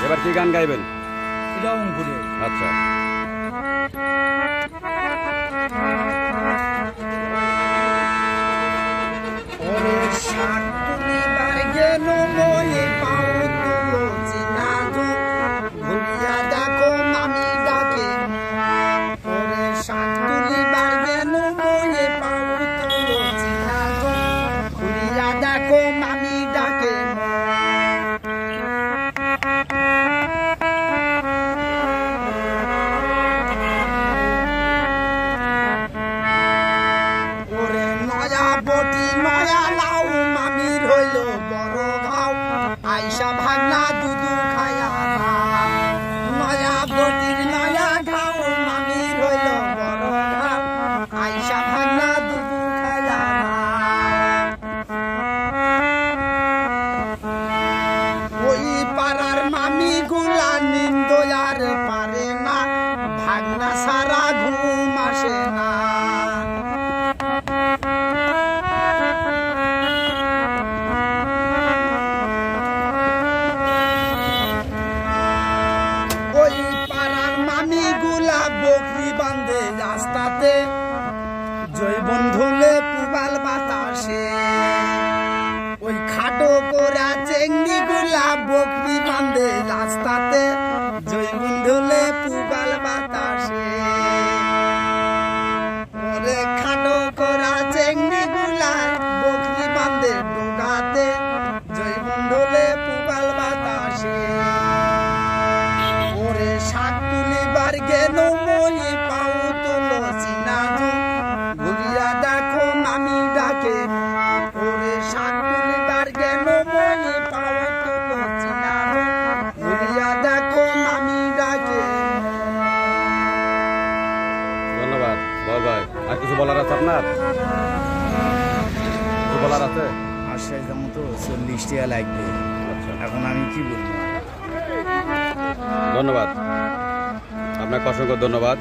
এবার কি গান গাইবেন? রংপুরে। আচ্ছা, ওরে শাক তুলিবার গেল ময়ে পাও তুলো চিনাদু ঘুরিয়া দেখো মামি ডাকে। ওরে শাক তুলিবার গেল ময়ে পাও তুলো চিনাদু ঘুরিয়া দেখো মামি ডাকে। ওরে নয়া বটি নয়া লাউ মামির হইল বড় ঘাও আইসা ভাগনা দুধু খায়া ভাও। নয়া বটির নয়া ঘাও মামির হইল বড় ঘাও আইসা ভাগনা দুধু খায়া ভাও। ওই পাড়ার মামি গুলা নিন্দয়ার পারে না ভাগনা সারা ঘুম আসে না। ওই পাড়ার মামি গুলা বকরি বান্ধে রাস্তাতে জৈবন ধুলে পুবাল বাতাসে। ওই খাটো কোরা চেংড়ি গুলা বকরি বান্ধে রাস্তাতে জৈবন ধুলে পুবাল বাতাসে। ওরে খাটো কোরা চেংড়ি গুলা বকরি বান্ধে ডোগাতে জৈবন ধুলে পুবাল বাতাসে। ওরে শাক তুলিবার গেল মই পাও তুলো চিনাদু ঘুরিয়া দেখো মামি ডাকে। ওরে শাক তুলিবার গেল মই পাও তুলো চিনাদু ঘুরিয়া দেখো মামি ডাকে। ধন্যবাদ। Bye bye. আর কিছু বলার আছে আপনার? কিছু বলার আছে? আর সেরকম তো 40 টাকা লাগবে। আচ্ছা, এখন আমি কি বলবো? ধন্যবাদ আপনাকে, অসংখ্য ধন্যবাদ।